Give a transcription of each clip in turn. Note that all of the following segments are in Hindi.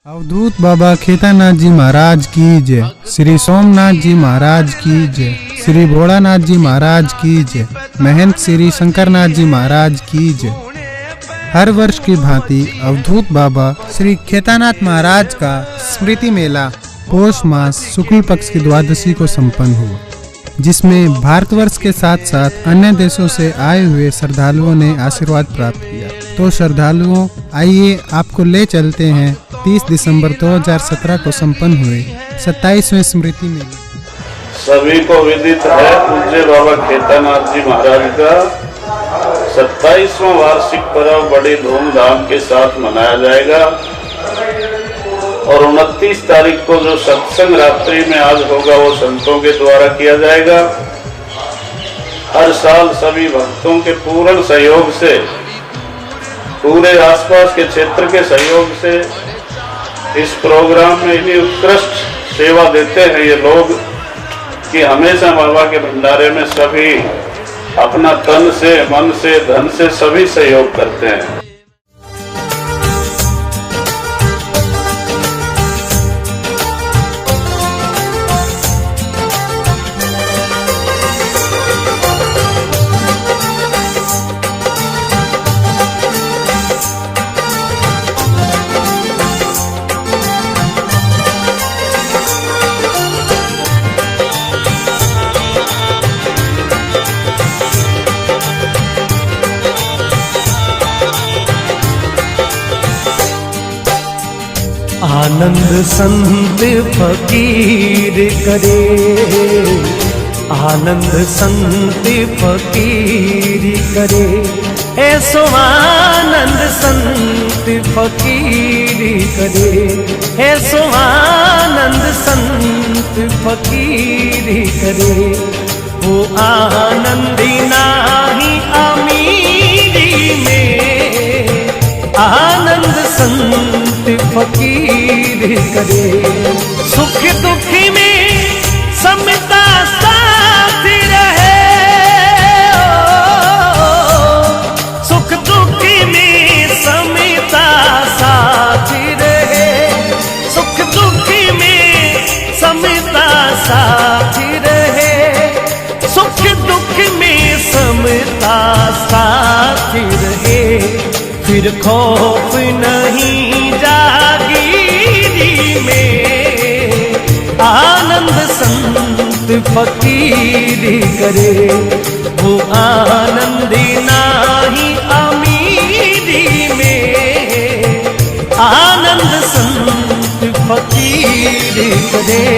अवधूत बाबा खेतानाथ जी महाराज की जय। श्री सोमनाथ जी महाराज की जय। श्री भोलानाथ जी महाराज की जय। महंत श्री शंकरनाथ जी महाराज की जय। हर वर्ष की भांति अवधूत बाबा श्री खेतानाथ महाराज का स्मृति मेला पौष मास शुक्ल पक्ष की द्वादशी को संपन्न हुआ, जिसमें भारतवर्ष के साथ साथ अन्य देशों से आए हुए श्रद्धालुओं ने आशीर्वाद प्राप्त किया। तो श्रद्धालुओं, आइए आपको ले चलते हैं 30 दिसंबर 2017 को संपन्न हुए 27वें स्मृति मेले। सभी को विदित है, पूज्य बाबा खेतानाथ जी महाराज का 27वां वार्षिक पर्व बड़ी धूमधाम के साथ मनाया जाएगा और 29 तारीख को जो सत्संग रात्रि में आज होगा वो संतों के द्वारा किया जाएगा। हर साल सभी भक्तों के पूर्ण सहयोग से, पूरे आसपास के क्षेत्र के सहयोग से इस प्रोग्राम में इतनी उत्कृष्ट सेवा देते हैं ये लोग कि हमेशा बाबा के भंडारे में सभी अपना तन से, मन से, धन से सभी सहयोग करते हैं। आनंद संत फकीर करे, आनंद संत फकीर करे, ऐसो आनंद संत फकीर करे, ऐसो आनंद संत फकीर करे। वो आनंदी नाही अमीरी में, आनंद संत फकीर करे। सुख दुख में समता साथ रहे, सुख दुख में समता साथ रहे, सुख दुख में समता साथ रहे, सुख दुख में समता साथ रहे। फिर खौफ नहीं जागीरी में, आनंद संत फकीर करे। वो आनंदी नाही अमीरी में, आनंद संत फकीर करे।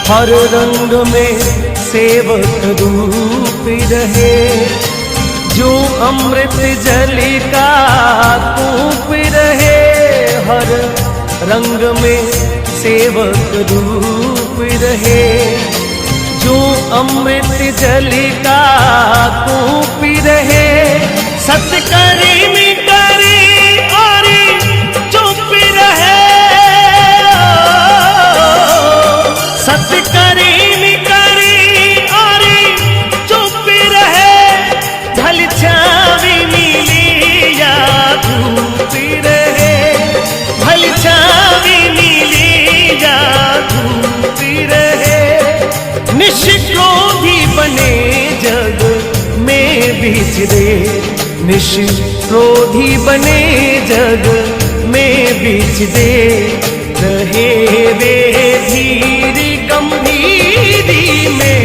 हर रंग में सेवक रूप रहे, जो अमृत जल का कूप रहे। हर रंग में सेवक रूप रहे, जो अमृत जल का कूप रहे। सत्कर्म करे और चुप रहे, सत्कर्म करे और चुप रहे। ढल छावी मिली या धूप रहे, ढल छावी मिली या धूप रहे। निष्क्रोधी बने जग में विचरे, निष्क्रोधी बने जग में विचरे। रहे वे धीर गंभीरी में,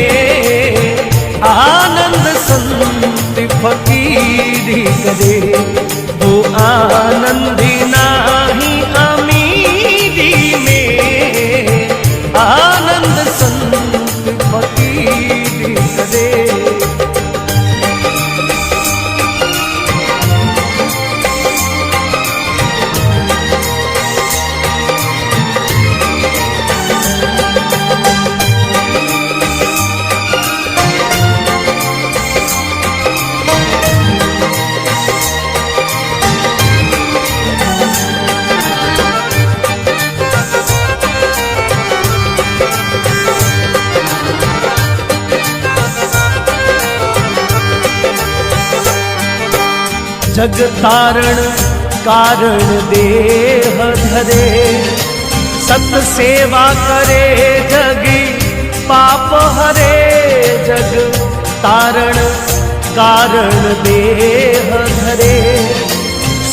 आनंद संत फकीर करे। वो आनंदी नाही अमीरी में, आनंद संत फकीर करे। जग तारण कारण देह धरे, सत सेवा करे जगी पाप हरे। जग तारण कारण देह धरे,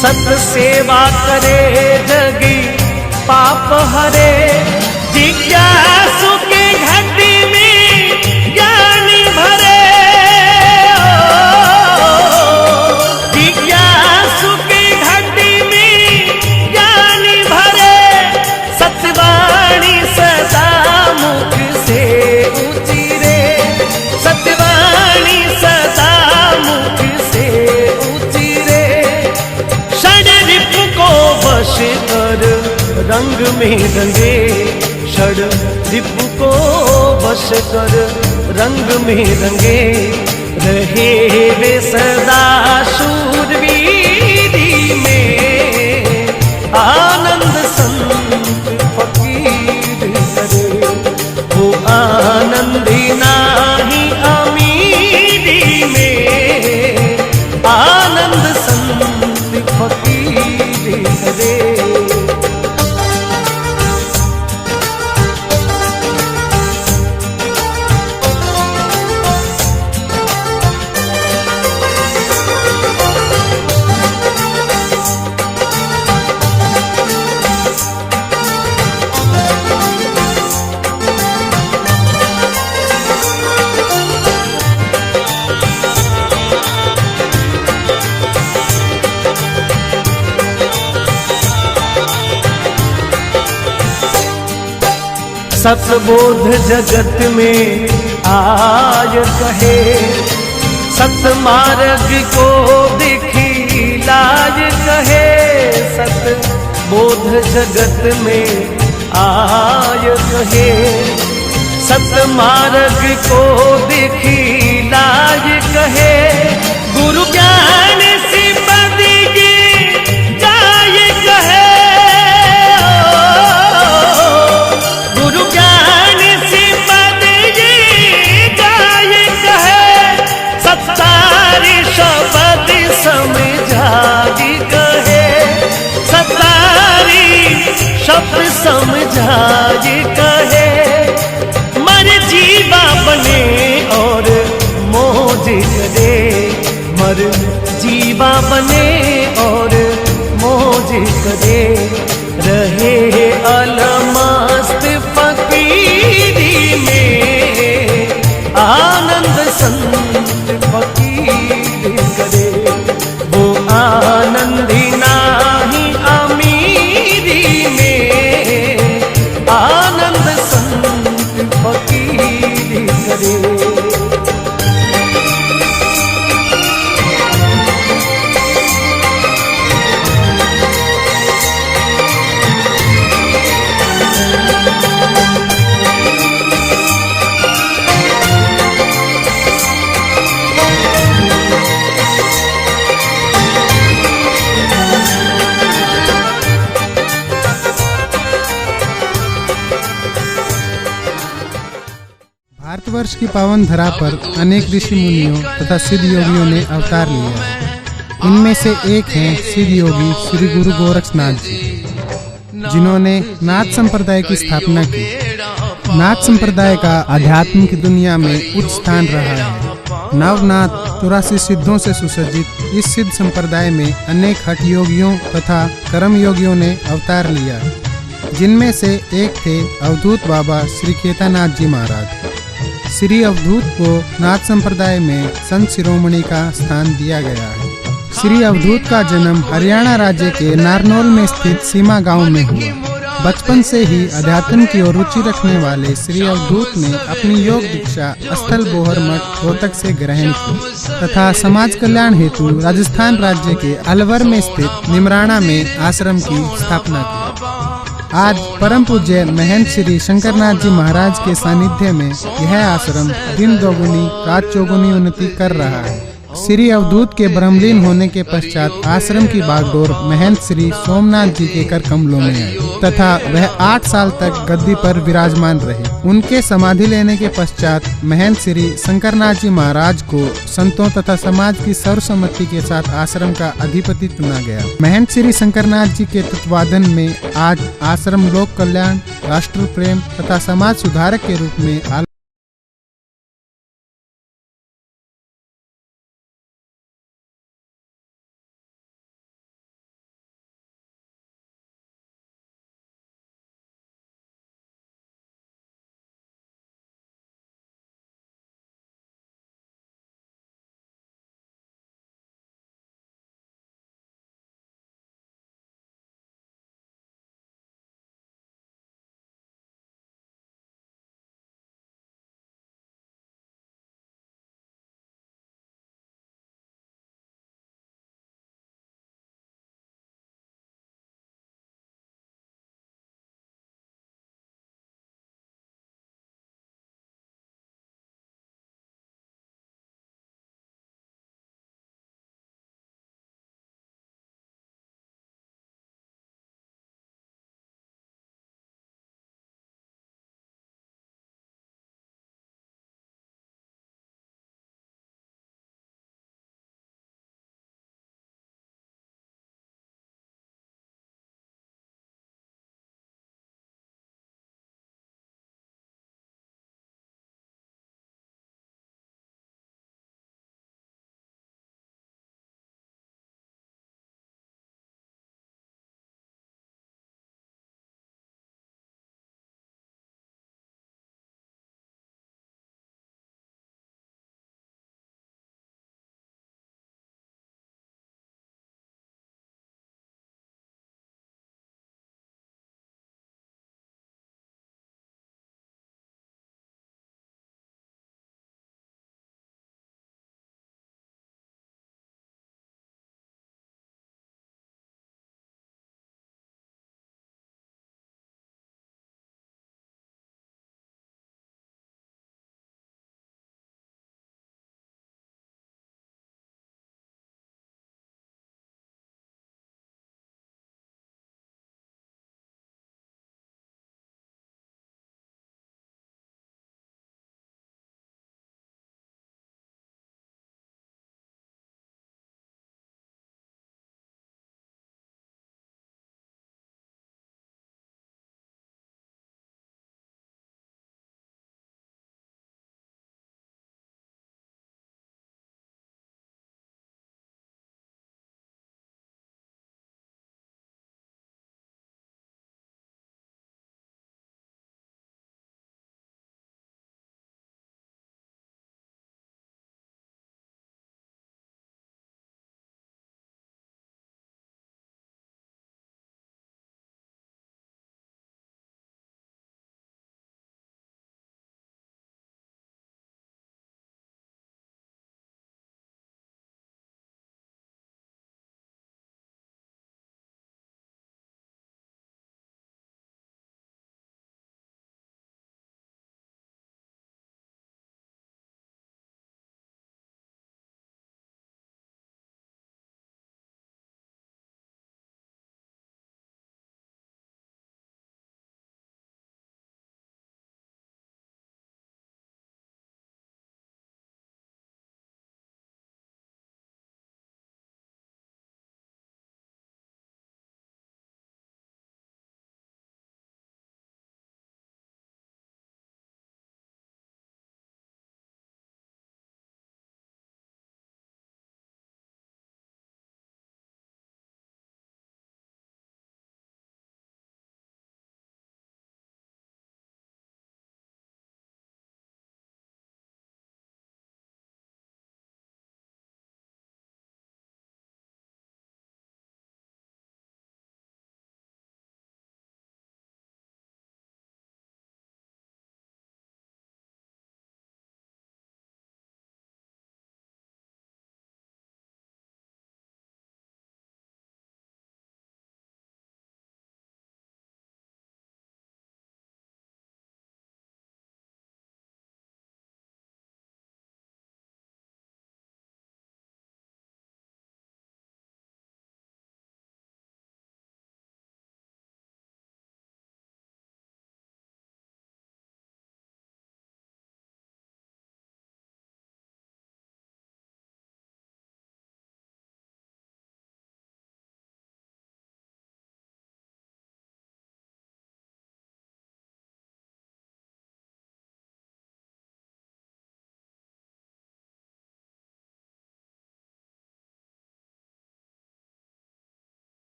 सत सेवा करे जगी पाप हरे। जिज्ञासु के घटी में ज्ञानी भरे, जिज्ञासु के घटी में ज्ञानी भरे। सत्यवाणी सदा मुख से उचिरे, सत्यवाणी सदा मुख से उचिरे। षड रिपु को वश कर रंग में रंगे, षड रिपु को वश कर रंग में रंगे। रहे वे सदा शूरवीरी में, आनंद संत फकीर करे। वो आनंदी नाही अमीरी में, आनंद संत फकीर करे। सतबोध जगत में आय कहे, सत मार्ग को दिखी लाज कहे। सतबोध जगत में आय कहे, सत मार्ग को दिखी लाज कहे। गुरु ज्ञान से बदगी जाय कहे, समझागी कहे। सतारी शब्द समझागी कहे। मर जीवा बने और मौज करे, मर जीवा बने और मौज करे। रहे अलमस्त फकीरी में, आनंद संत फकीर करे। वो आनंदी नाही अमीरी में, आनंद संत फकीर करे। भारतवर्ष की पावन धरा पर अनेक ऋषि मुनियों तथा सिद्ध योगियों ने अवतार लिया है। इनमें से एक हैं सिद्ध योगी श्री गुरु गोरक्षनाथ जी, जिन्होंने नाथ संप्रदाय की स्थापना की। नाथ संप्रदाय का आध्यात्म की दुनिया में उच्च स्थान रहा है। नवनाथ 84 सिद्धों से सुसज्जित इस सिद्ध संप्रदाय में अनेक हठ योगियों तथा कर्म योगियों ने अवतार लिया, जिनमें से एक थे अवधूत बाबा श्री केदारनाथ जी महाराज। श्री अवधूत को नाथ संप्रदाय में संत शिरोमणि का स्थान दिया गया है। श्री अवधूत का जन्म हरियाणा राज्य के नारनौल में स्थित सीमा गांव में हुआ। बचपन से ही अध्यात्म की ओर रुचि रखने वाले श्री अवधूत ने अपनी योग दीक्षा स्थल बोहर मठ रोहतक से ग्रहण की तथा समाज कल्याण हेतु राजस्थान राज्य के अलवर में स्थित निमराना में आश्रम की स्थापना की। आज परम पूज्य महंत श्री शंकरनाथ जी महाराज के सानिध्य में यह आश्रम दिन दोगुनी रात चौगुनी उन्नति कर रहा है। श्री अवधूत के ब्रह्मलीन होने के पश्चात आश्रम की बागडोर महंत श्री सोमनाथ जी के कर कमलों में आई तथा वह 8 साल तक गद्दी पर विराजमान रहे। उनके समाधि लेने के पश्चात महंत श्री शंकरनाथ जी महाराज को संतों तथा समाज की सर्वसम्मति के साथ आश्रम का अधिपति चुना गया। महंत श्री शंकरनाथ जी के तत्वाधान में आज आश्रम लोक कल्याण, राष्ट्र प्रेम तथा समाज सुधारक के रूप में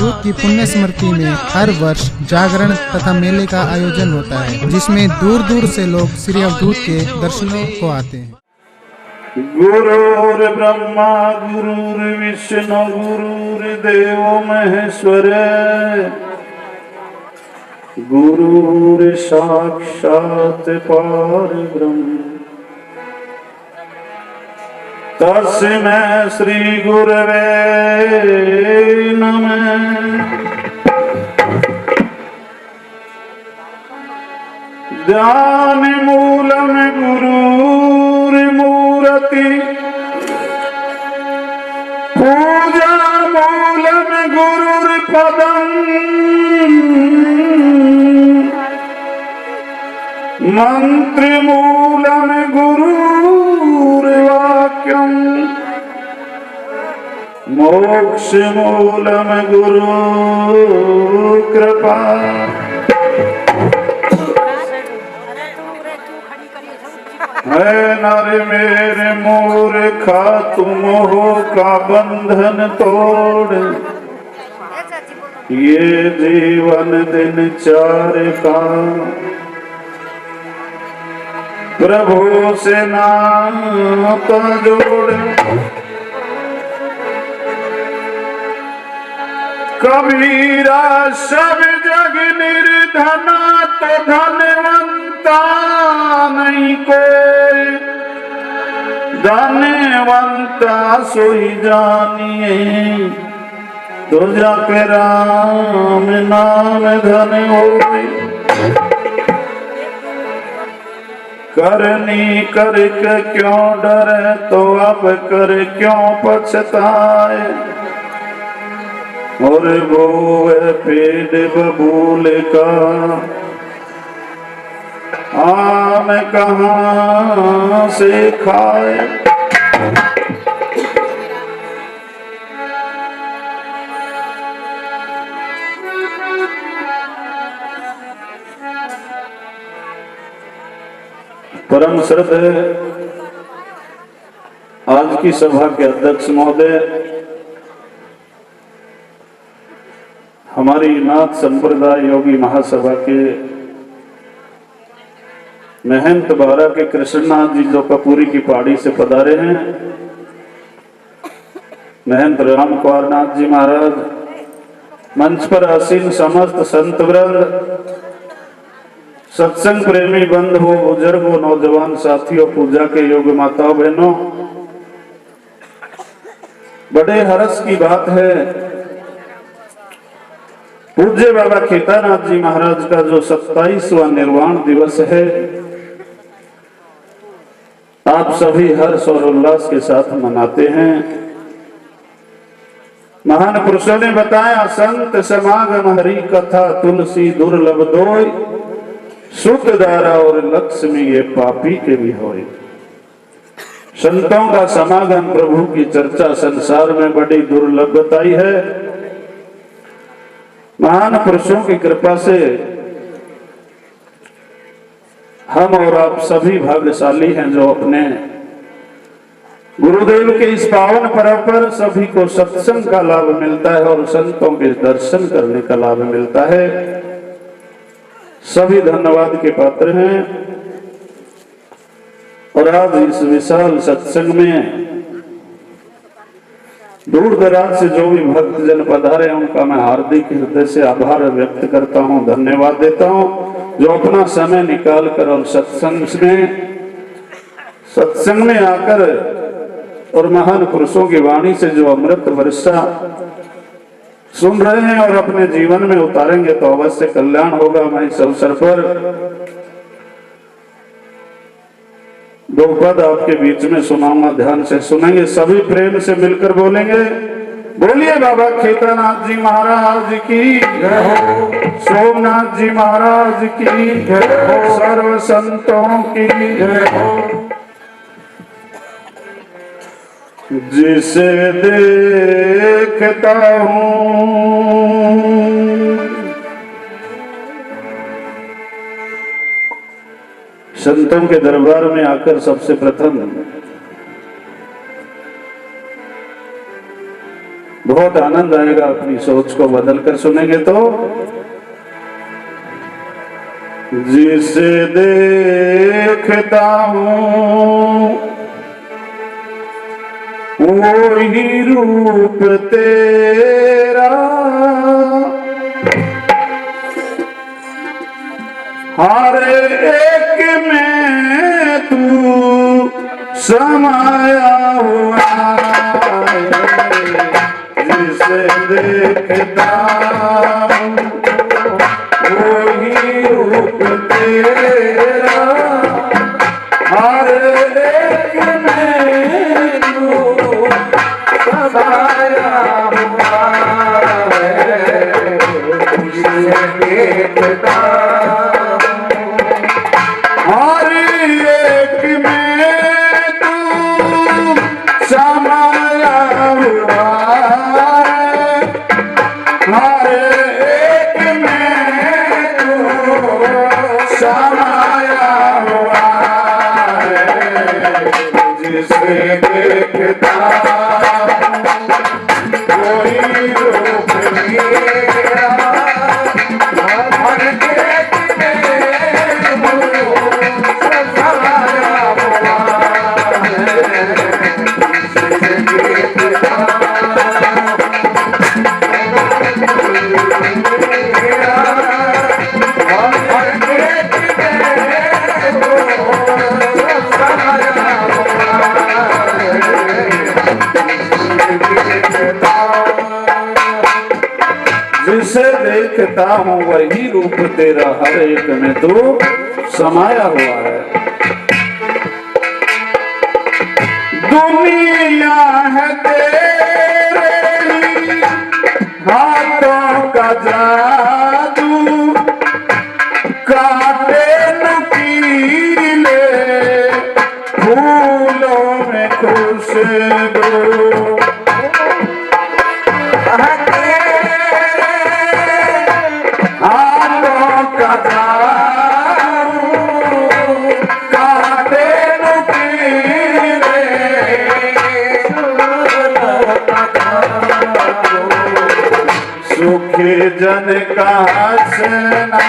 अवधूत की पुण्य स्मृति में हर वर्ष जागरण तथा मेले का आयोजन होता है, जिसमें दूर दूर से लोग श्री अवधूत के दर्शनों को आते हैं। गुरुर् ब्रह्मा गुरुर्विष्णु गुरुर्देव महेश्वर गुरुर् साक्षात् परब्रह्म तस्मै श्री गुरवे नमः। ध्यान मूलम गुरुर्मूर्ति पूजा मूलम गुरुर्पदम मंत्र मूलम गुरुर्वाक्यम मोक्ष मूलम गुरु कृपा। है नर मेरे मूर्खा तुम हो का बंधन तोड़, ये जीवन दिन चार का प्रभु से नाता जोड़। कबीरा सब जग निर्धना तो धनवंता नहीं कोई, धनवंता सोई जानिए तो जाके राम नाम धन होए। करनी करके क्यों डरे तो अब कर क्यों पछताए, और वो पेड़ बबूल का आम कहाँ से खाए। परम श्रद्धेय आज की सभा के अध्यक्ष महोदय, हमारी नाथ संप्रदाय योगी महासभा के महंत बारा के कृष्णनाथ जी जो कपूरी की पहाड़ी से पधारे हैं, महंत राम कुमार नाथ जी महाराज, मंच पर आसीन समस्त संत वृंद, सत्संग प्रेमी बंधुओं, बुजुर्गों, नौजवान साथियों, पूजा के योग्य माताओं बहनों, बड़े हर्ष की बात है, पूज्य बाबा केदारनाथ जी महाराज का जो 27वां निर्वाण दिवस है, आप सभी हर्ष और उल्लास के साथ मनाते हैं। महान पुरुषों ने बताया, संत समागम हरि कथा तुलसी दुर्लभ दोय, सुख दारा और लक्ष्मी ये पापी के भी होए। संतों का समागम, प्रभु की चर्चा संसार में बड़ी दुर्लभ बताई है। महान पुरुषों की कृपा से हम और आप सभी भाग्यशाली हैं जो अपने गुरुदेव के इस पावन पर्व पर सभी को सत्संग का लाभ मिलता है और संतों के दर्शन करने का लाभ मिलता है। सभी धन्यवाद के पात्र हैं। और आज इस विशाल सत्संग में दूर दराज से जो भी भक्तजन पधारे हैं, उनका मैं हार्दिक हृदय से आभार व्यक्त करता हूं, धन्यवाद देता हूं, जो अपना समय निकाल कर और सत्संग में आकर और महान पुरुषों की वाणी से जो अमृत वर्षा सुन रहे हैं और अपने जीवन में उतारेंगे तो अवश्य कल्याण होगा। मैं इस अवसर पर दो पद आपके बीच में सुनाऊंगा, ध्यान से सुनेंगे, सभी प्रेम से मिलकर बोलेंगे। बोलिए बाबा केदारनाथ जी महाराज की जय हो, सोमनाथ जी महाराज की जय हो, सर्व संतों की जय हो। जिसे देखता हूँ संतों के दरबार में आकर सबसे प्रथम बहुत आनंद आएगा अपनी सोच को बदल कर सुनेंगे तो। जिसे देखता हूँ वही रूप तेरा, हर एक में तू समाया हुआ है। जिसे देखता हूँ वही रूप तेरा, हर एक में तू समाया हुआ है। जिसे देखता हर एक में तू समाया हुआ है, हर एक में तू समाया हुआ है। जिसे देखता कोई रूप मेरा, हर एक जिसे देखता हूँ वही रूप तेरा, हर एक में तू समाया हुआ है। दुनिया है तेरे ही हाथों का जादू, काटे नुकीले फूलों में खुशबू। हाथों का जादू, काटे नुकीले सुखी जन का हंसना,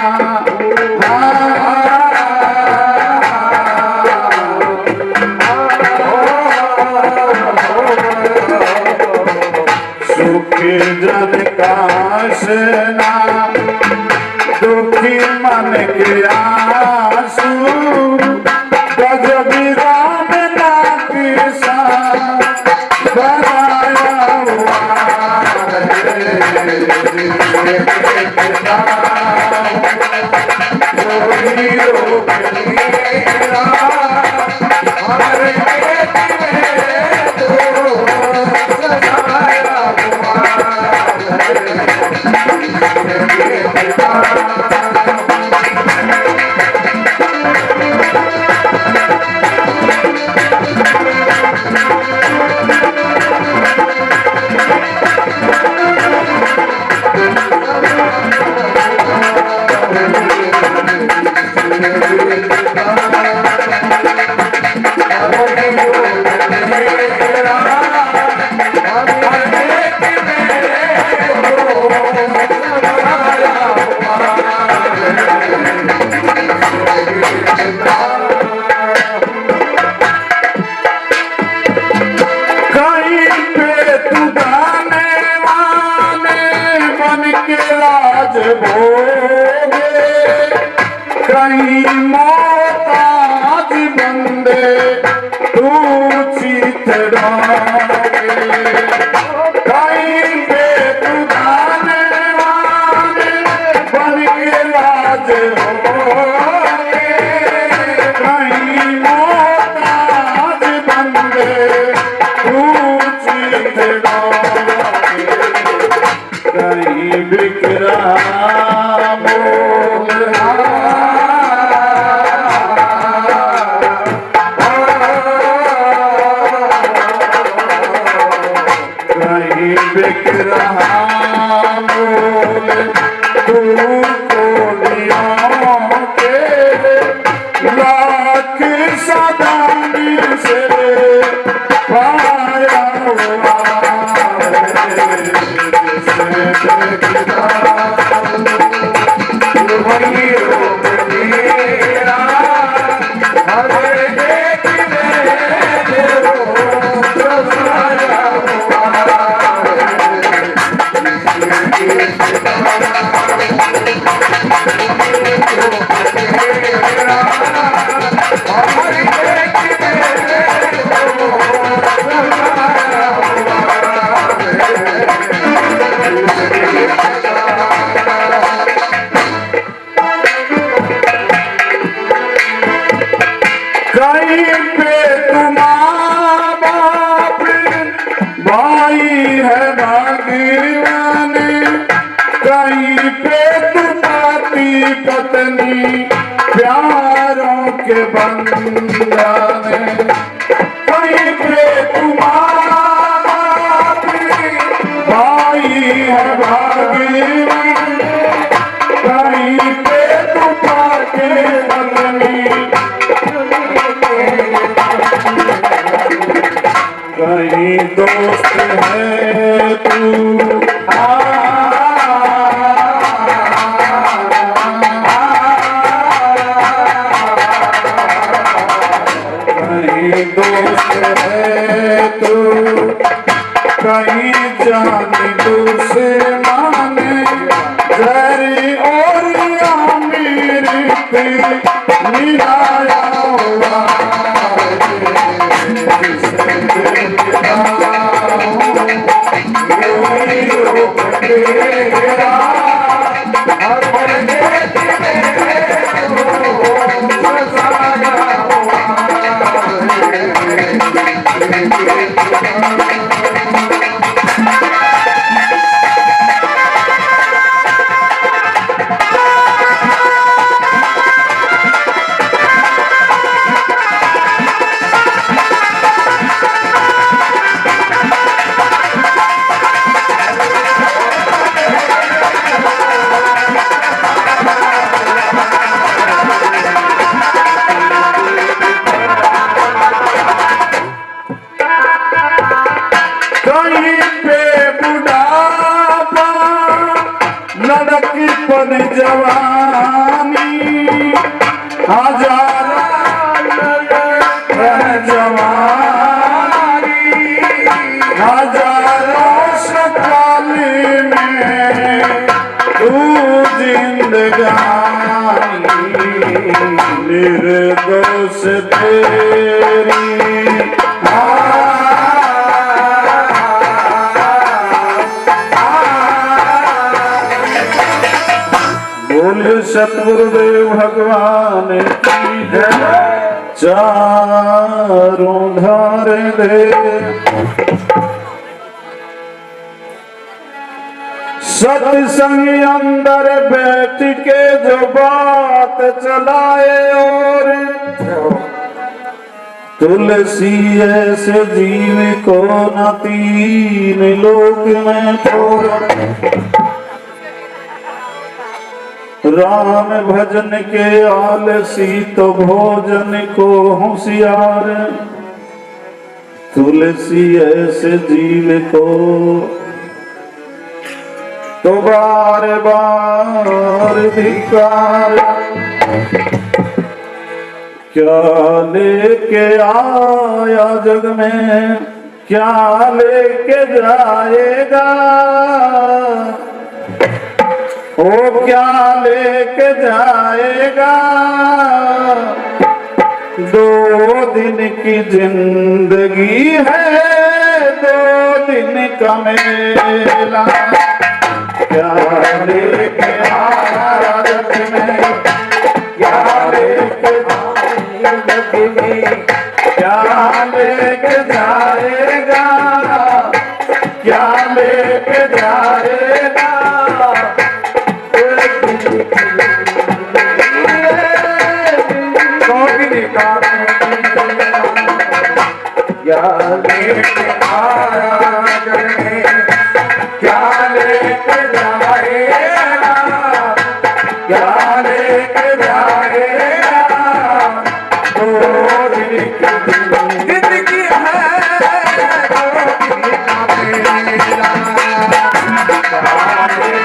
सुखी जन का हंसना, दुखी मन के आंसू, गजबी राम ना किसा बनाया हुआ है। कोई रूप मेरा, हर एक में तू समाया हुआ है। कहीं मोहताज बंदे तू चितड़ोगे, कहीं बेतुगाने वाले बन के राज होगे, कहीं मोहताज बंदे तू चितड़ोगे, कहीं बिखरा बिक रहा मोल तू कोलियों के लाख सदानी से पाया हुआ है। पत्नी प्यारों के बंधन कहीं पे तुम्हारा भाई है भागीरथी, कहीं पे तुम्हारे पत्नी, कहीं दोस्त है तू दोस्त है तू, कहीं जान दुश्मन जरी और अमीर मिलाया हुआ लड़कीपन जवानी हजारा जवानी हजारों शक्ल में तू जिंदगानी निर्दोष तेरी सतगुरुदेव भगवान की जय, चारों धार दे सत्संग अंदर बैठ के जो बात चलाए और तुलसी ऐसे जीव को न तीन लोक में छोड़, राम भजन के आलसी तो भोजन को होशियार, तुलसी ऐसे जीव को तो बार बार धिक्कार, क्या लेके आया जग में क्या लेके जाएगा, ओ क्या लेके जाएगा, दो दिन की जिंदगी है दो दिन का मेला, क्या लेके आया जग में क्या लेके जग में क्या लेके जाएगा, क्या लेके जाएगा, क्या लेके आया जग में क्या लेके जाएगा, क्या लेके जाएगा, दो दिन की जिंदगी है दो दिन का मेला, क्या लेके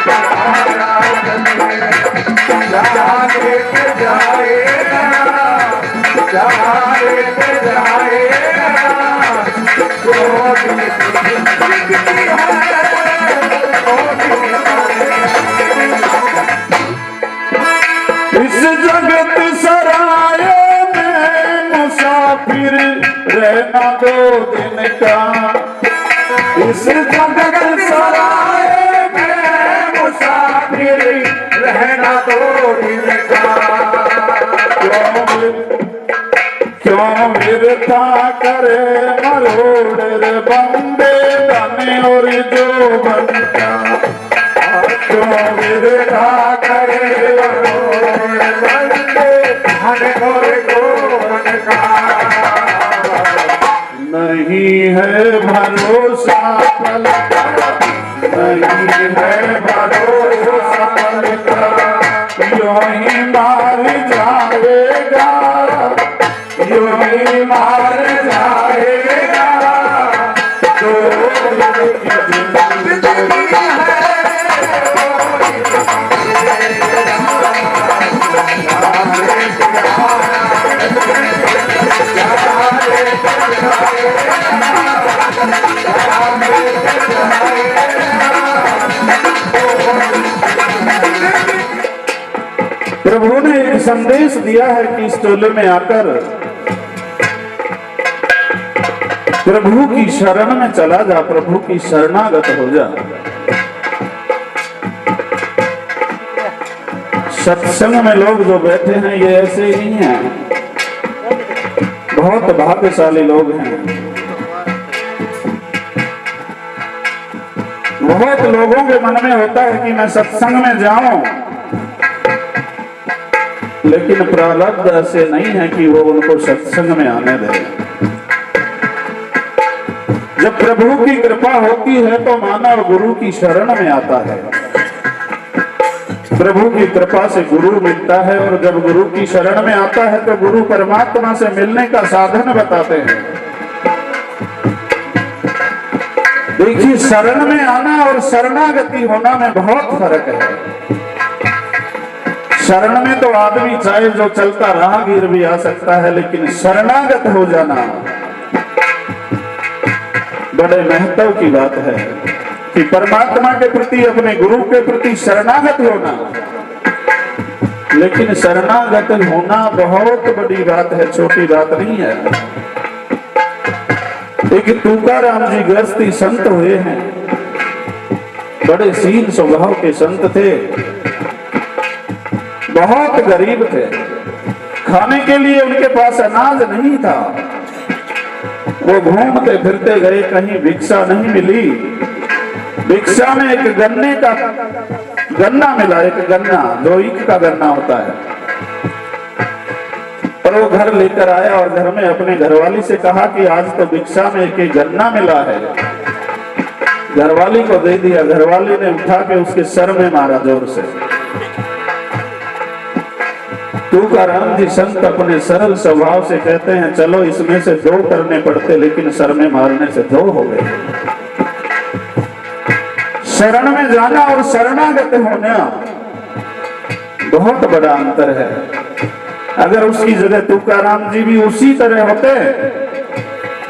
बिरथा करे मरोड़ रे बम्बे बने और जो बनता जो बिरथा करे मरोड़ बम्बे बने और जो बनता नहीं है भरोसा पल का नहीं है भरोसा पल का यूं ही मार जाएगा यूं ही मार जाएगा तो प्रभु ने एक संदेश दिया है कि इस टोले में आकर प्रभु की शरण में चला जा, प्रभु की शरणागत हो जा। सत्संग में लोग जो बैठे हैं ये ऐसे ही हैं, बहुत भाग्यशाली लोग हैं। बहुत लोगों के मन में होता है कि मैं सत्संग में जाऊं, लेकिन प्रारब्ध ऐसे नहीं है कि वो उनको सत्संग में आने दे। जब प्रभु की कृपा होती है तो मानव गुरु की शरण में आता है, प्रभु की कृपा से गुरु मिलता है, और जब गुरु की शरण में आता है तो गुरु परमात्मा से मिलने का साधन बताते हैं। देखिए, शरण में आना और शरणागति होना में बहुत फर्क है। शरण में तो आदमी चाहे जो चलता राहगीर भी आ सकता है, लेकिन शरणागत हो जाना बड़े महत्व की बात है कि परमात्मा के प्रति, अपने गुरु के प्रति शरणागत होना। लेकिन शरणागत होना बहुत बड़ी बात है, छोटी बात नहीं है। एक तुकाराम जी गृहस्थी संत हुए हैं, बड़े शील स्वभाव के संत थे, बहुत गरीब थे, खाने के लिए उनके पास अनाज नहीं था। वो घूमते फिरते गए, कहीं भिक्षा नहीं मिली। भिक्षा में एक गन्ना मिला, एक गन्ना जो ईख का गन्ना होता है, और वो घर लेकर आया और घर में अपने घरवाली से कहा कि आज तो भिक्षा में एक गन्ना मिला है। घरवाली को दे दिया, घरवाली ने उठा के उसके सर में मारा जोर से। तुकाराम जी संत अपने सरल स्वभाव से कहते हैं, चलो इसमें से 2 करने पड़ते, लेकिन सर में मारने से 2 हो गए। शरण में जाना और शरणागत होना बहुत बड़ा अंतर है। अगर उसकी जगह तुकाराम जी भी उसी तरह होते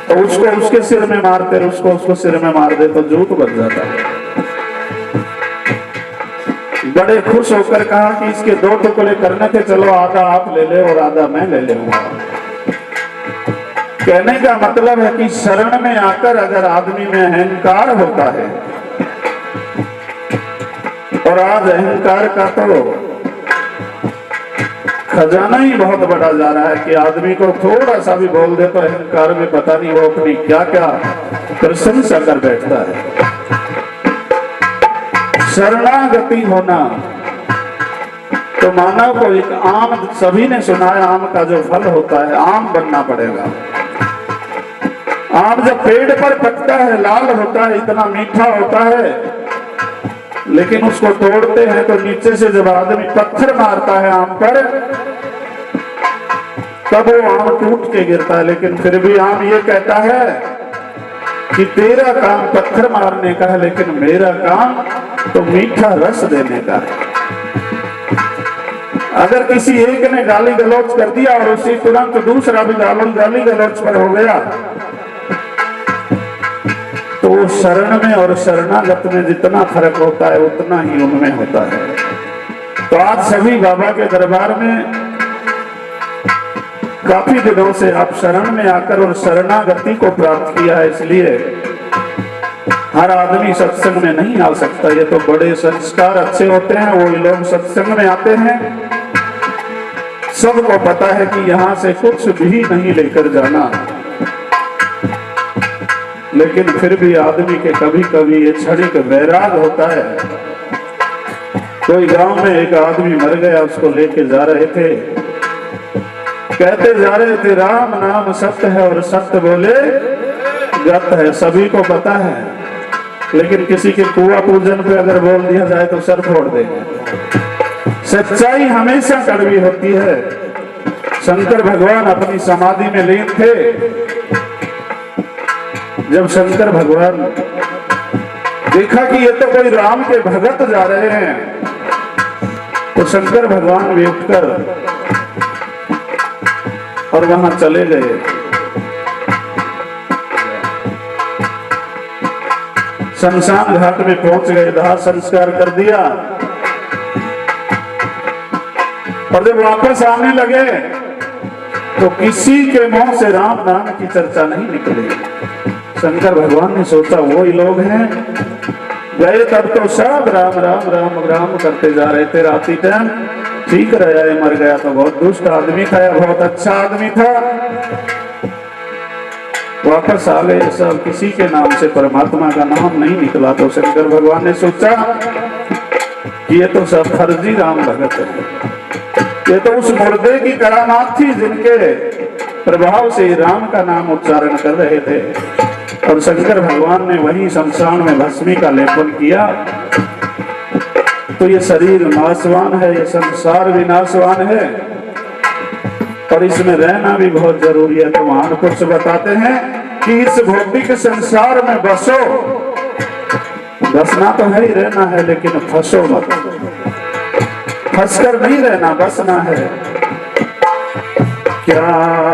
तो उसको उसके सिर में मारते, उसको सिर में मार दे तो जूत बच जाता है। बड़े खुश होकर कहा कि इसके 2 टुकड़े करने थे, चलो आधा आप ले ले और आधा मैं ले लूंगा। कहने का मतलब है कि शरण में आकर अगर आदमी में अहंकार होता है, और आज अहंकार का तो खजाना ही बहुत बढ़ा जा रहा है कि आदमी को थोड़ा सा भी बोल दे तो अहंकार में पता नहीं वो अपनी क्या क्या प्रशंसा कर बैठता है। शरणागति होना तो मानव को एक आम, सभी ने सुना है आम का जो फल होता है, आम बनना पड़ेगा। आम जब पेड़ पर पकता है, लाल होता है, इतना मीठा होता है, लेकिन उसको तोड़ते हैं तो नीचे से जब आदमी पत्थर मारता है आम पर, तब वो आम टूट के गिरता है। लेकिन फिर भी आम ये कहता है कि तेरा काम पत्थर मारने का है, लेकिन मेरा काम तो मीठा रस देने का है। अगर किसी एक ने गाली गलौज कर दिया और उसी तुरंत दूसरा भी गाली गलौज पर हो गया, तो वो शरण में और शरणागत में जितना फर्क होता है उतना ही उनमें होता है। तो आज सभी बाबा के दरबार में काफी दिनों से आप शरण में आकर और शरणागति को प्राप्त किया है, इसलिए हर आदमी सत्संग में नहीं आ सकता। ये तो बड़े संस्कार अच्छे होते हैं, वो लोग सत्संग में आते हैं, सबको पता है कि यहां से कुछ भी नहीं लेकर जाना, लेकिन फिर भी आदमी के कभी कभी ये क्षणिक वैराग होता है। कोई गांव में एक आदमी मर गया, उसको लेके जा रहे थे, कहते जा रहे थे राम नाम सत्य है और सत्य बोले गत है, सभी को पता है, लेकिन किसी के कुआ पूजन पे अगर बोल दिया जाए तो सर फोड़ देंगे। सच्चाई हमेशा कड़वी होती है। शंकर भगवान अपनी समाधि में लीन थे। जब शंकर भगवान देखा कि ये तो कोई राम के भगत जा रहे हैं, तो शंकर भगवान भी उठकर और वहां चले गए। शमशान घाट में पहुंच गए, दाह संस्कार कर दिया, और जब वापस आने लगे तो किसी के मुंह से राम नाम की चर्चा नहीं निकली। शंकर भगवान ने सोचा वही लोग हैं, गए तब तो सब राम राम राम राम करते जा रहे थे, राती टाइम ठीक रहा है, मर गया तो बहुत दुष्ट आदमी था या बहुत अच्छा आदमी था। वापस आ गए सब, किसी के नाम से परमात्मा का नाम नहीं निकला। तो शंकर भगवान ने सोचा कि ये तो सब फर्जी राम भगत है, ये तो उस मुर्दे की करामात थी जिनके प्रभाव से राम का नाम उच्चारण कर रहे थे। और शंकर भगवान ने वही शमशान में भस्मी का लेपन किया। तो ये शरीर नाशवान है, ये संसार भी नाशवान है, और इसमें रहना भी बहुत जरूरी है। तो महान पुरुष बताते हैं कि इस भौतिक संसार में बसो, बसना तो है ही, रहना है, लेकिन फंसो मत, फंसकर नहीं रहना, बसना है। क्या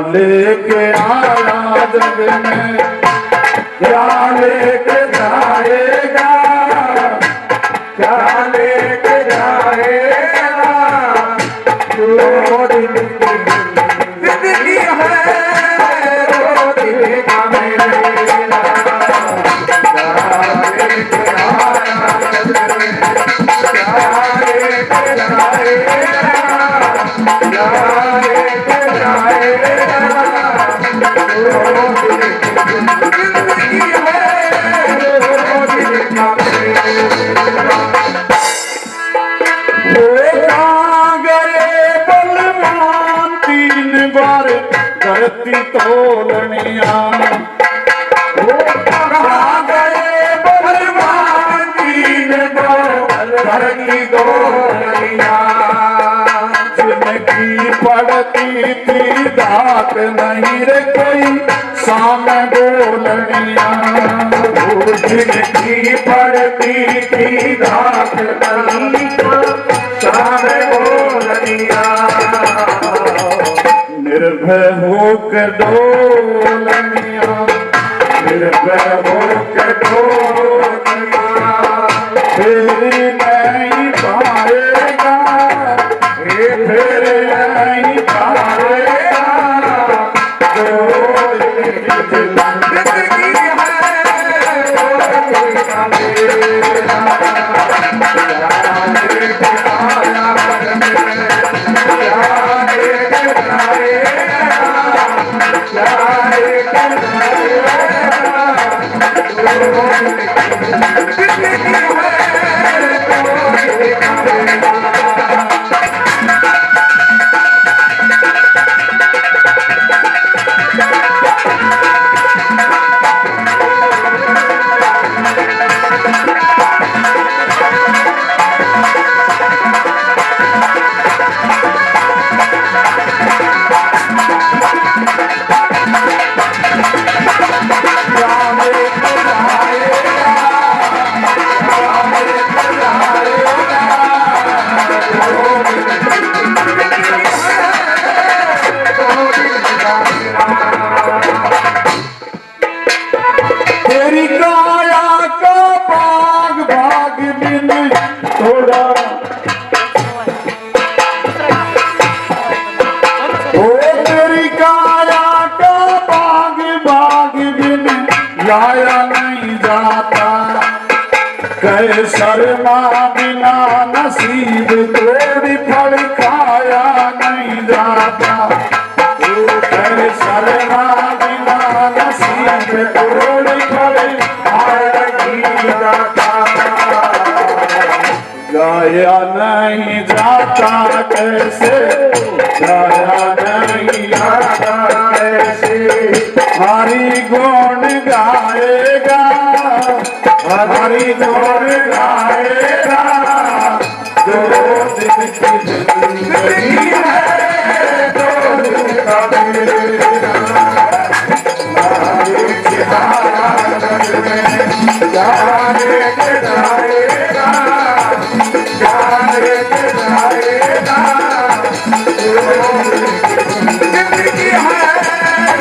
लेके आया जग में, क्या लेके जाएगा, क्या लेके जाएगा, जिंदगी है रोटी का मेला, क्या लेके आया जग में, क्या लेके जाएगा, क्या लेके जाएगा, जिंदगी है रोटी का मेला। गए बलवान तीन बार धरती तोलनिया, गए बलवान तीन बार धरती तोलनिया, जिनकी पड़ती थी दात नहीं रे कोई सामने बोलनिया, जिनकी पड़ती थी दात नहीं सामने बोलनिया, निर्भय होकर डोलनिया, निर्भय होकर डोलनिया, फिर नहीं पाएगा, फिर नहीं पाएगा, जिंदगी तेरी काया का बाग बाग बिन थोड़ा, ओ तेरी काया का बाग बाग बिन लाया नहीं जाता, कह शर्मा बिना नसीब तोड़ी फल खाया नहीं जाता ऊपर शर्मा बिना नसीब तोड़ खड़े हर गीता गाया नहीं जाता कैसे गाया नहीं जाता कैसे हरि गुण गाएगा हरि गुण गाएगा जो दिन की जिंदगी है दो दिन का मेरा हरि की हालत में जाने के जाएगा जाने के जाएगा जिंदगी है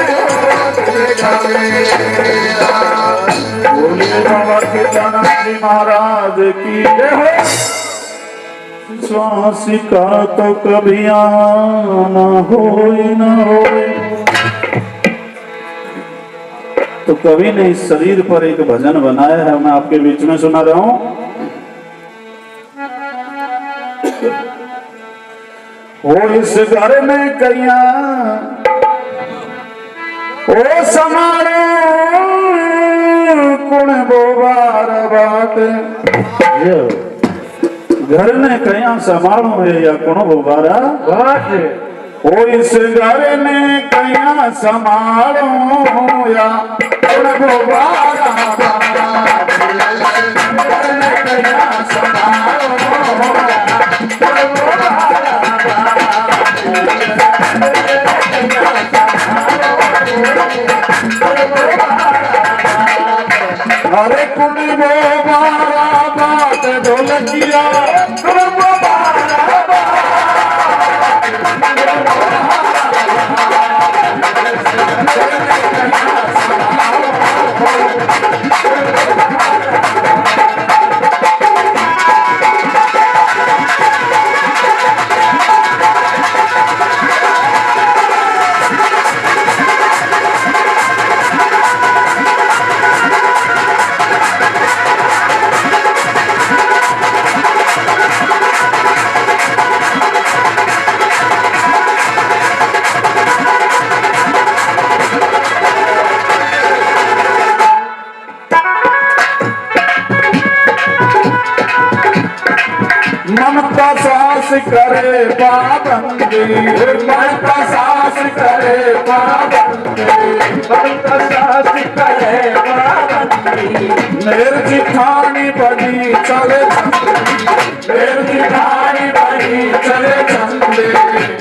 दो दिन का मेरा बोले बाबा केदारनाथ जी महाराज की जय हो। श्वास का तो कभी आना हो न हो तो कवि ने इस शरीर पर एक भजन बनाया है, मैं आपके बीच में सुना रहा हूं। हो इस घर में कैया ओ समारे कुण बोबार बात घर ने कया संभालो है या कुण बोबारा बात ओ इस घर ने कया संभालो या कुण बोबारा बात घर ने कया संभालो हरे कुड़ी बोबारा बात ढोलकिया ममता सास करे पाबंदी ममता सास करे पाबंदी ममता सास करे पाबंदी मेर जिठानी बनी चले मेर जिठानी बनी चले चंदे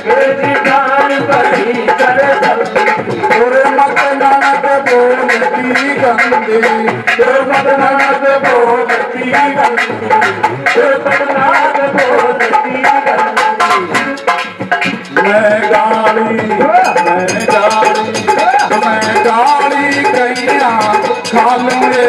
मेर जिठानी बनी चले चंदे तोरे मत ननद बोलती गंदी तोरे मत ननद बोलती गंदी तोरे मत ननद बोलती गंदी मैं गाली कैया खा लूंगे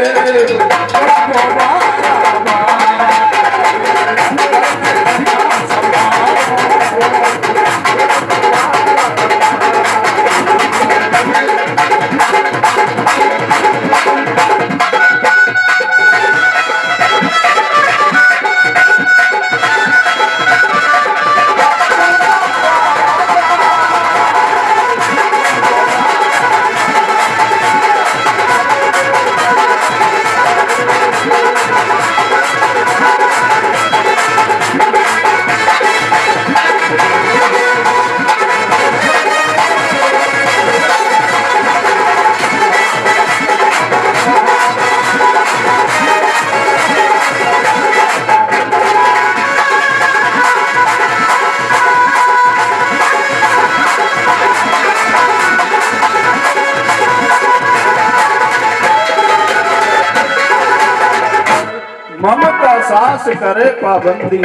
ममता सास करे पाबंदी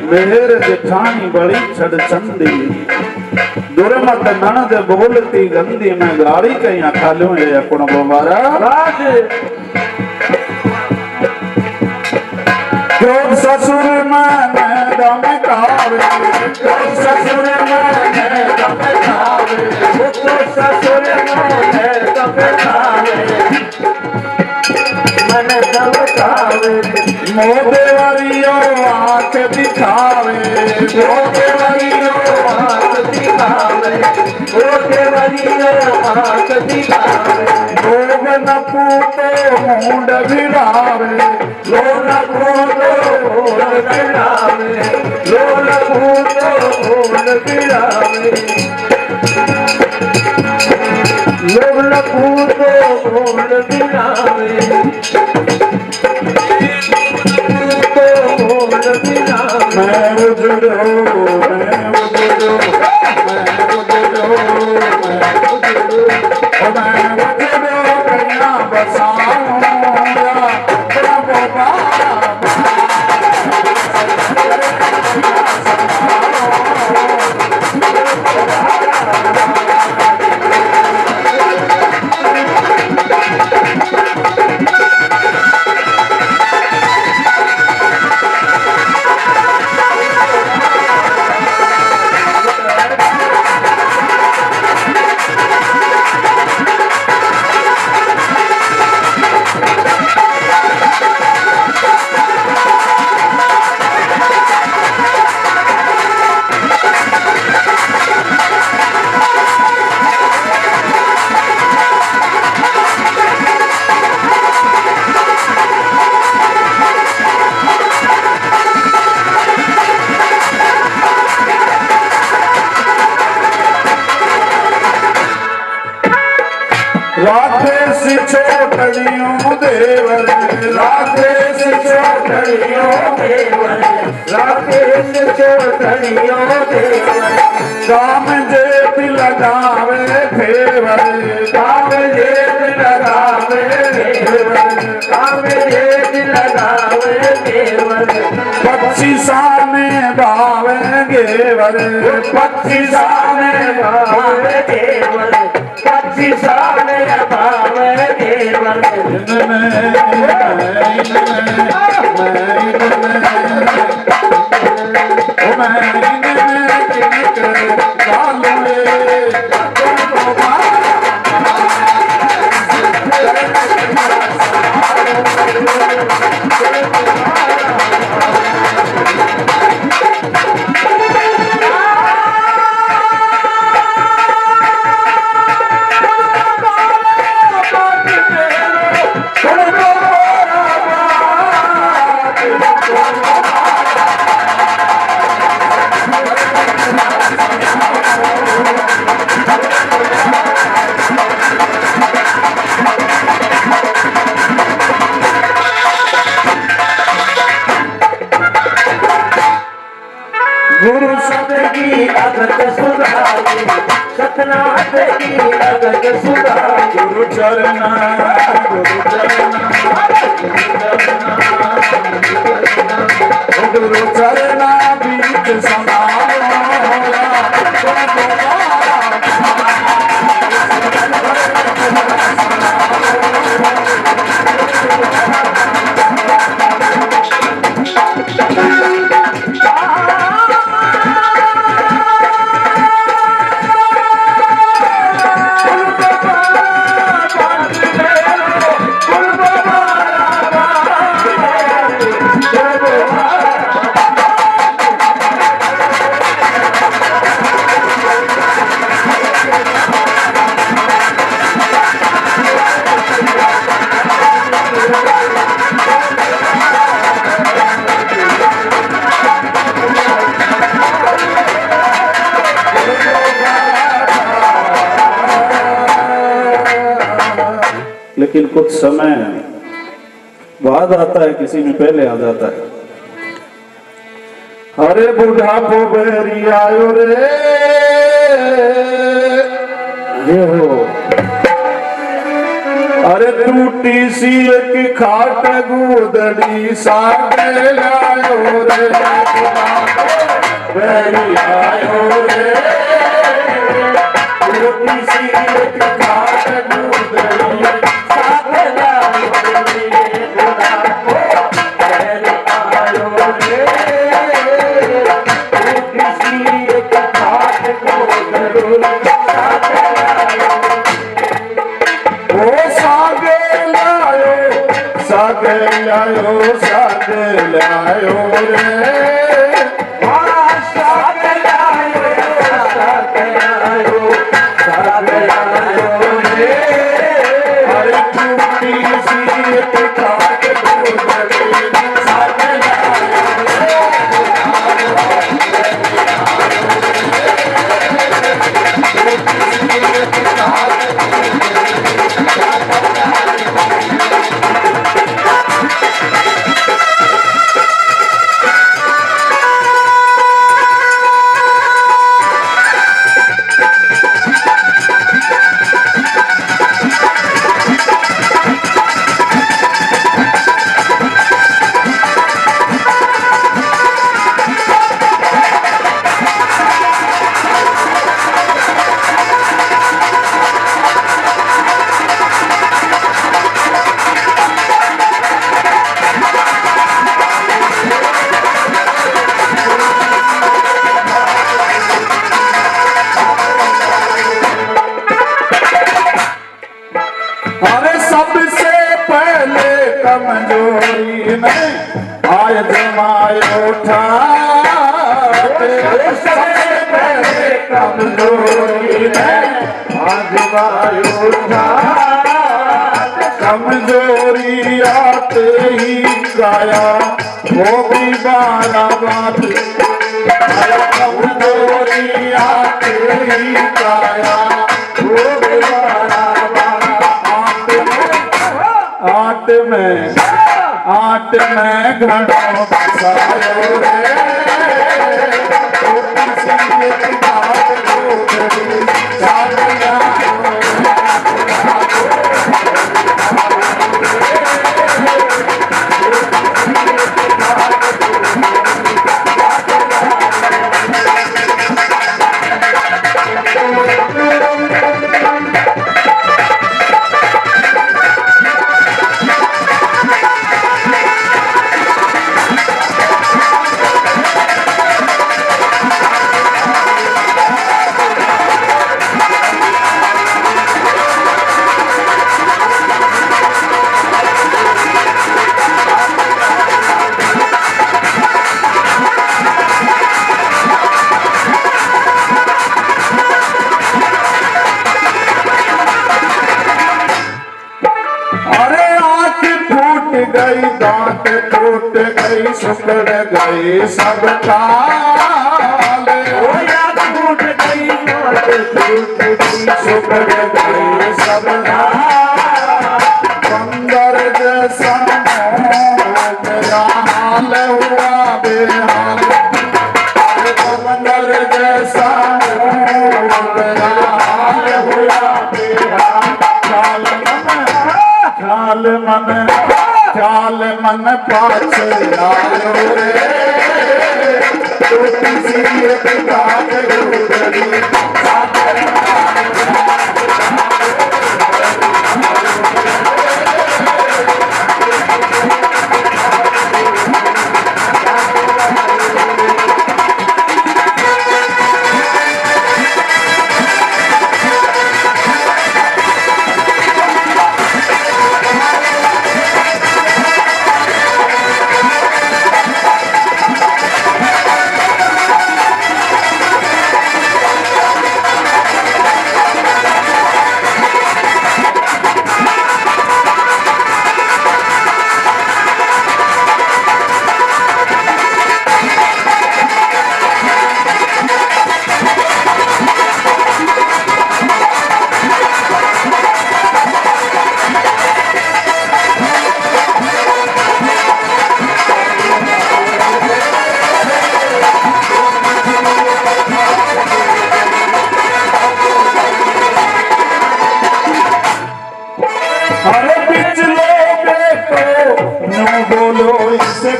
मेहर जेठानी बड़ी छड़ चंदी दुर्मत ननद बोलती गंदी मैं गाड़ी कहीं खा लूं ये अपन बोबारा क्यों ससुर मैंने दम कावे क्यों ससुर मैंने दम कावे क्यों ससुर मैंने दम कावे मन दबकावे मोदे वारियो आंख दिखावे मोदे वारियो आंख दिखावे लोग न पूतो मुंड भिड़ावे लोग न पूतो मुंड भिड़ावे लोग न पूतो मुंड भिड़ावे लोग न पूतो मुंड भिड़ावे मैं उजड़ो राधेश छोटड़ियों देवर राधेश छोटड़ियों देवर राधेश छोटड़ियों देवर काम जेब लगावे फेवर काम जेब लगावे फेवर काम जेब लगावे फेवर पक्षी सामने भावे गेवर पक्षी सामने भावे गेवर पक्षी सामने भावे गेवर गुरु सत्य की अगत सुधारी सतनाथ की अगत सुधारी गुरु चरना गुरु चरना बीच समाया लेकिन कुछ समय बाद आता है, किसी में पहले आ जाता है। अरे बुढ़ापो बेरी आयो रे ये हो, अरे टूटी सी एक खाट गुदड़ी सागे लायो रे बेरी आयो रे टूटी सी एक खाट गुदड़ी सागे लायो रे सागे लायो सबसे पहले कमजोरी में आजमायो था, कमजोरी आते ही गाया वो भी बाराबात, कमजोरी आते ही गाया वो भी बाराबात। आट में घड़ों बसायो रे, गई दांत टूट गई सुकड़ गई सब काल, टूट गई दांत टूट गई सुकड़ गई सब काल। बंदर जैसा मेरा हाल हुआ बेहाल, बंदर जैसा मेरा हाल हुआ बेहाल। ख्याल मन पाछे आयो रे, टूटी सी एक काट गुजरी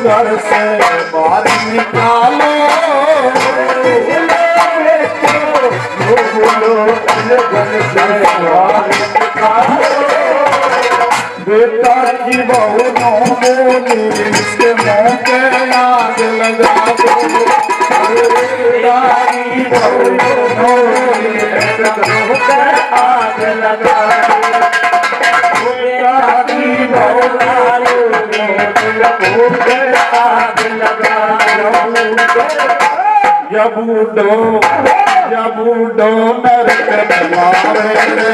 घर से बाहर निकालो, बोलो घर से बाहर निकालो। बेटा की बहू नो बोली इसके मुँह पे आग लगा दो, बेटा की बहू नो बोली इसके मुँह पे आग लगा दो, बेटा की बहू जब बूढ़ो नरक मारे रे,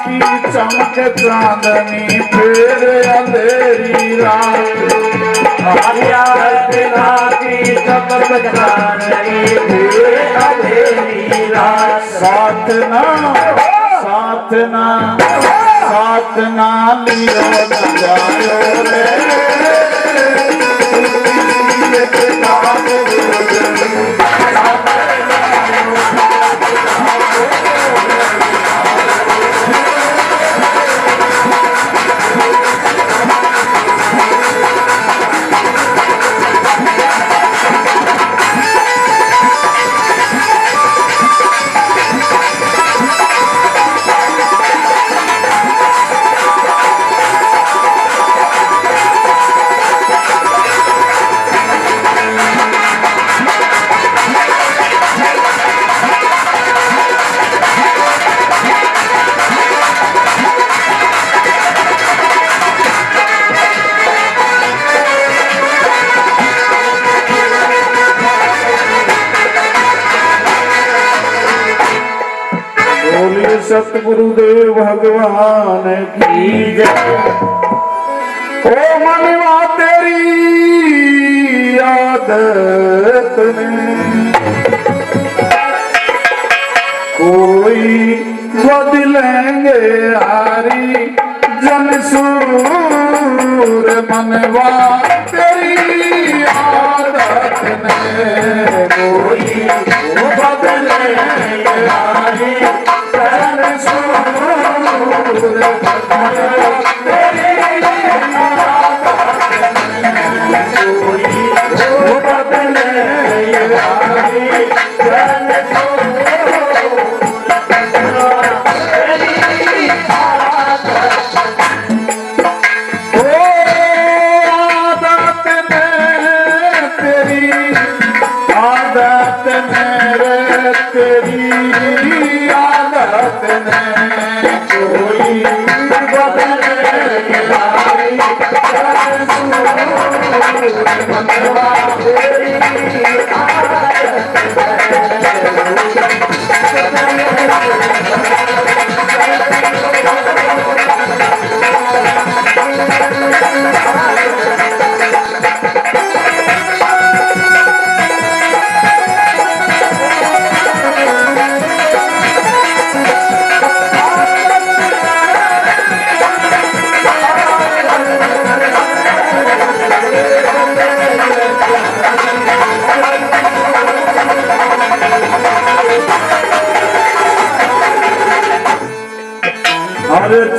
की चमक चांदनी फिर अंधेरी रात आया बिना की चमक चांदनी फिर अंधेरी रात साथ ना लियो न जायो रे सतगुरुदेव भगवान की जय। ओ मनवा तेरी आदत ने कोई बदलेंगे हारी जनसूर मनवा तेरी आदत ने कोई बदलेंगे हारी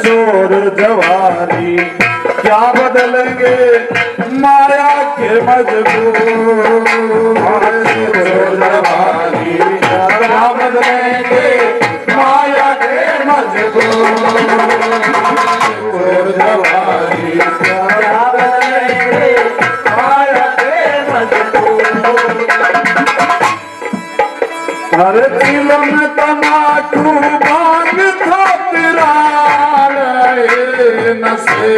चोर जवानी क्या बदलेंगे माया के मजबूर चोर जवानी क्या बदलेंगे माया के मजबूर चोर जवानी क्या बदलेंगे माया के मजबूर हर चिलम तमाकू भांग था तेरा नशे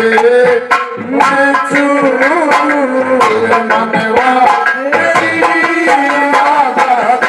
में चूर मनवा तेरी आदत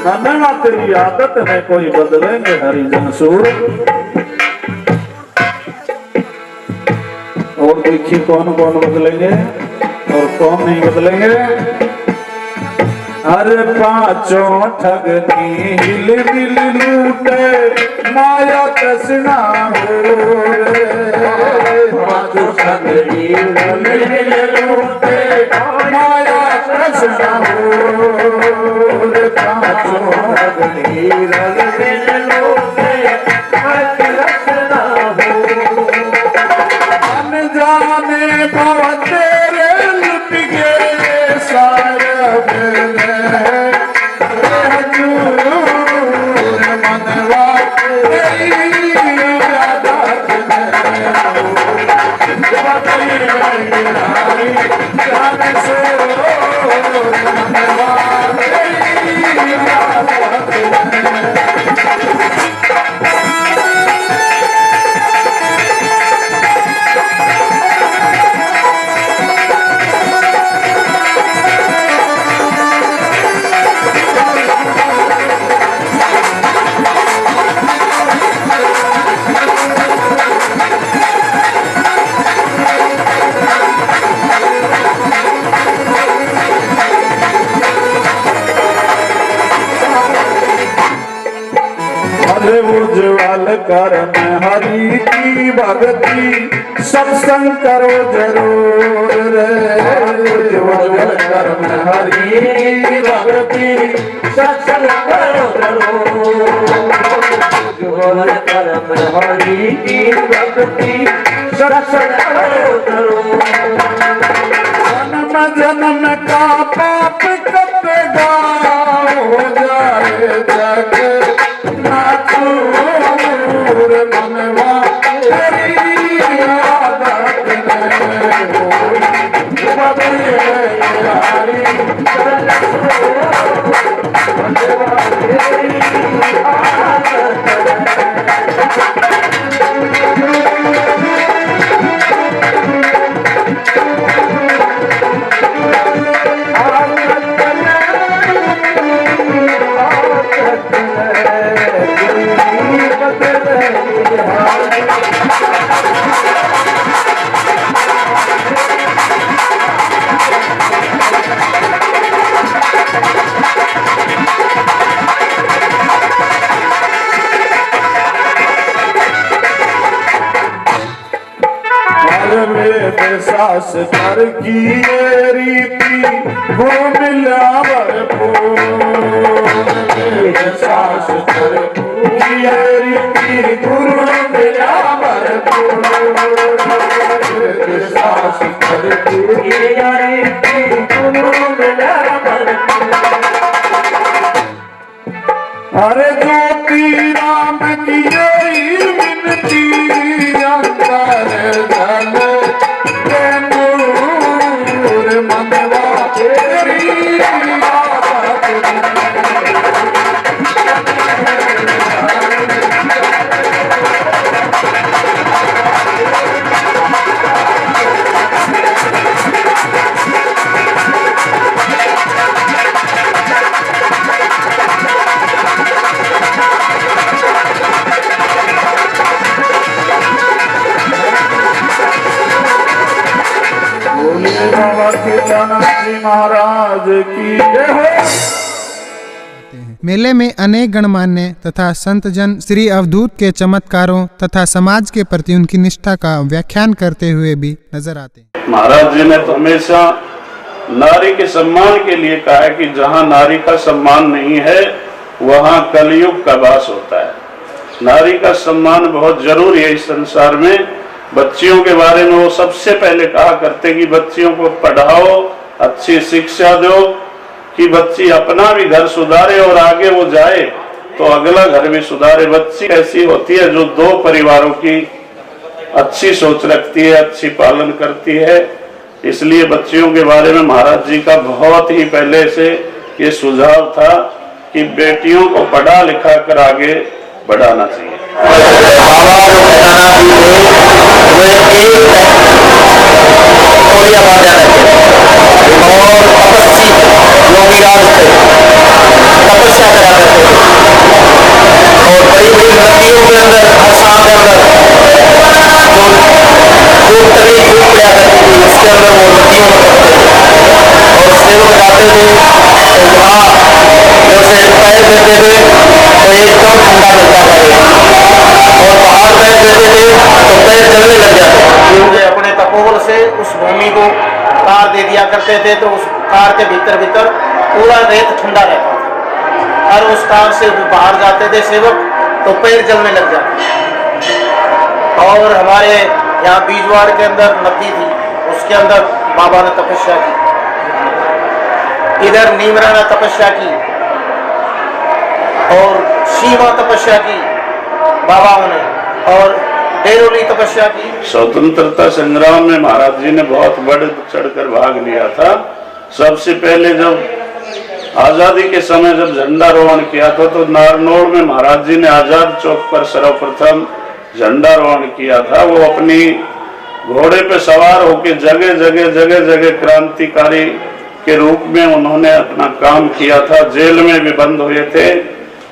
नन्ना तेरी आदत में कोई बदलेंगे हरिजन सूर। और देखिए कौन कौन बदलेंगे और कौन नहीं बदलेंगे। अरे पांचों ठगनी हिल मिल लूटे माया तृष्णा हो रे पांचों ठगनी हिल मिल लूटे माया तृष्णा हो रे पांचों ठगनी हिल मिल लूटे माया तृष्णा कर में हरि की भक्ति सत्संग करो जरूर रे। उज्ज्वल कर में हरि की भक्ति सत्संग करो जरूर। उज्ज्वल कर में हरि की भक्ति सत्संग करो जरूर। जन्म जन्म का पाप कटेगा हो जाए जग नाचूर मनवा तेरी आदत में होई बदले यारी मनवा तेरी आदत सास कर की ये रीति वो मिला भरपूर। सास कर की ये रीति गुरु मिला भरपूर। सास कर की ये रीति गुरु मिला भरपूर। अरे ज्योति राम की यही विनती अंतर जल मनवा तेरी आदत बाबा केदारनाथ जी महाराज की जय हो। मेले में अनेक गणमान्य तथा संतजन श्री अवधूत के चमत्कारों तथा समाज के प्रति उनकी निष्ठा का व्याख्यान करते हुए भी नजर आते हैं। महाराज जी ने तो हमेशा नारी के सम्मान के लिए कहा है कि जहाँ नारी का सम्मान नहीं है वहाँ कलयुग का वास होता है। नारी का सम्मान बहुत जरूरी है इस संसार में। बच्चियों के बारे में वो सबसे पहले कहा करते कि बच्चियों को पढ़ाओ, अच्छी शिक्षा दो कि बच्ची अपना भी घर सुधारे और आगे वो जाए तो अगला घर भी सुधारे। बच्ची ऐसी होती है जो दो परिवारों की अच्छी सोच रखती है, अच्छी पालन करती है। इसलिए बच्चियों के बारे में महाराज जी का बहुत ही पहले से ये सुझाव था कि बेटियों को पढ़ा लिखा कर आगे बढ़ाना चाहिए। अपने तपोबल से उस भूमि को कार दे दिया करते थे तो उस कार के भीतर भीतर पूरा रेत ठंडा रहता था और उस कार से बाहर जाते थे सेवक तो पैर जलने लग जाते। और हमारे यहाँ बीजवाड़ के अंदर नदी थी, उसके अंदर बाबा ने तपस्या की, इधर नीमरा ने तपस्या की और सीमा तपस्या की बाबाओं ने, और डेरोली तपस्या की। स्वतंत्रता संग्राम में महाराज जी ने बहुत बढ़ चढ़कर भाग लिया था। सबसे पहले जब आजादी के समय जब झंडारोहण किया था तो नारनौल में महाराज जी ने आजाद चौक पर सर्वप्रथम झंडारोहण किया था। वो अपनी घोड़े पे सवार होकर जगह जगह क्रांतिकारी के रूप में उन्होंने अपना काम किया था। जेल में भी बंद हुए थे,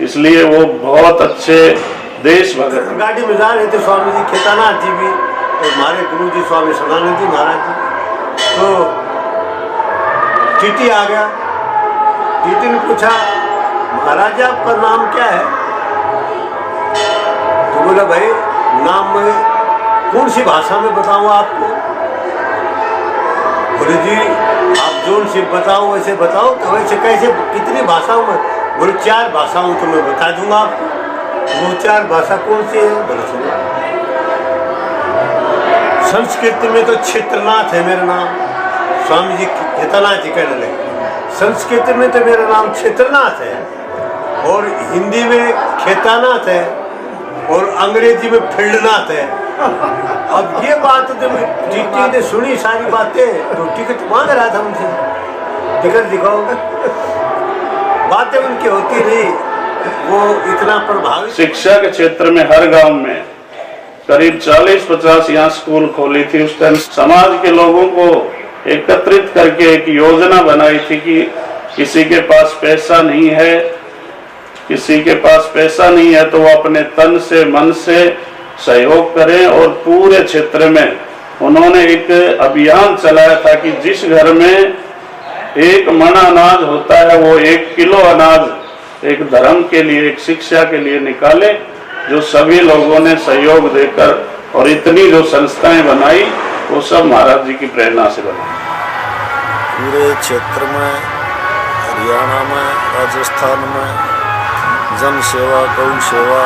इसलिए वो बहुत अच्छे देशभक्त। गाड़ी में जा रहे थे स्वामी जी केदारनाथ जी भी और हमारे गुरु जी स्वामी सदानंद जी महाराज जी। तो टीटी आ गया, टीटी ने पूछा महाराज आपका नाम क्या है? तो बोले बोला भाई नाम में कौन सी भाषा में बताऊं आपको? बोले जी आप जो सी बताओ वैसे बताओ। तो वैसे कैसे कितनी भाषाओं में? बोले 4 भाषाओं तो मैं बता दूंगा आपको। वो 4 भाषा कौन सी है? बोले सुनो, संस्कृत में तो क्षेत्रनाथ है मेरा नाम। स्वामी जी खेतानाथ जी कहने लगे संस्कृत में तो मेरा नाम क्षेत्रनाथ है, और हिंदी में खेतानाथ है, और अंग्रेजी में फील्डनाथ है। अब ये बात जब जीती ने सुनी सारी बातें तो टिकट मांग रहा था उनसे, टिकट दिखाओ। बातें उनकी होती रही, वो इतना प्रभावित। शिक्षा के क्षेत्र में हर गांव में करीब 40-50 यहाँ स्कूल खोली थी। उस टाइम समाज के लोगों को एकत्रित करके एक योजना बनाई थी कि किसी के पास पैसा नहीं है, किसी के पास पैसा नहीं है तो वो अपने तन से मन से सहयोग करें। और पूरे क्षेत्र में उन्होंने एक अभियान चलाया था कि जिस घर में 1 मन अनाज होता है वो 1 किलो अनाज एक धर्म के लिए, एक शिक्षा के लिए निकाले, जो सभी लोगों ने सहयोग देकर। और इतनी जो संस्थाएं बनाई वो सब महाराज जी की प्रेरणा से बनाई। पूरे क्षेत्र में, हरियाणा में, राजस्थान में जन सेवा, गौ सेवा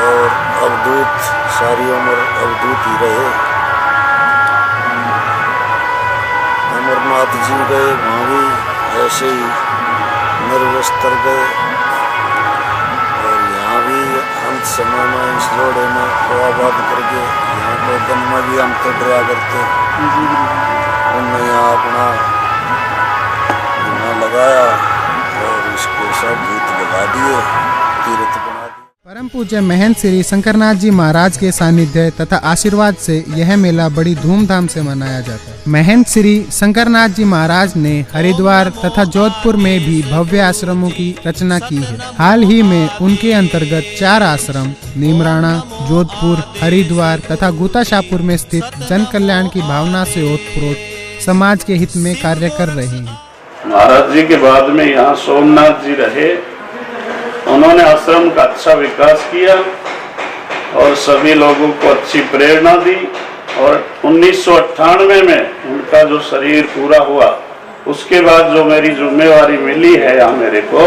और अवधूत, सारी उम्र अवधूत ही रहे। अमरनाथ जी गए, वहाँ भी ऐसे ही निर्वस्त्र गए। और यहाँ भी अंत समय में इस लोड़े में प्रभावित करके यहाँ को दिन में भी हम तो डरा करते। उनने यहाँ अपना दिमाग लगाया और इसको सब भूत भगा दिए, तीर्थ बना दिए। परम पूज्य महंत श्री शंकरनाथ जी महाराज के सानिध्य तथा आशीर्वाद से यह मेला बड़ी धूमधाम से मनाया जाता है। महंत श्री शंकरनाथ जी महाराज ने हरिद्वार तथा जोधपुर में भी भव्य आश्रमों की रचना की है। हाल ही में उनके अंतर्गत 4 आश्रम नीमराणा, जोधपुर, हरिद्वार तथा गूताशाहपुर में स्थित जन कल्याण की भावना से ओतप्रोत समाज के हित में कार्य कर रहे हैं। महाराज जी के बाद में यहाँ सोमनाथ जी रहे, उन्होंने आश्रम का अच्छा विकास किया और सभी लोगों को अच्छी प्रेरणा दी। और 1998 में उनका जो शरीर पूरा हुआ, उसके बाद जो मेरी जिम्मेवारी मिली है यहाँ मेरे को,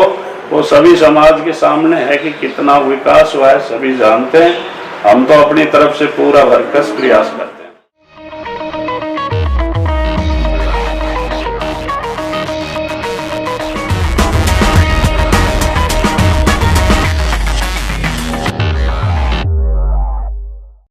वो सभी समाज के सामने है कि कितना विकास हुआ है, सभी जानते हैं। हम तो अपनी तरफ से पूरा भरकस प्रयास करते हैं।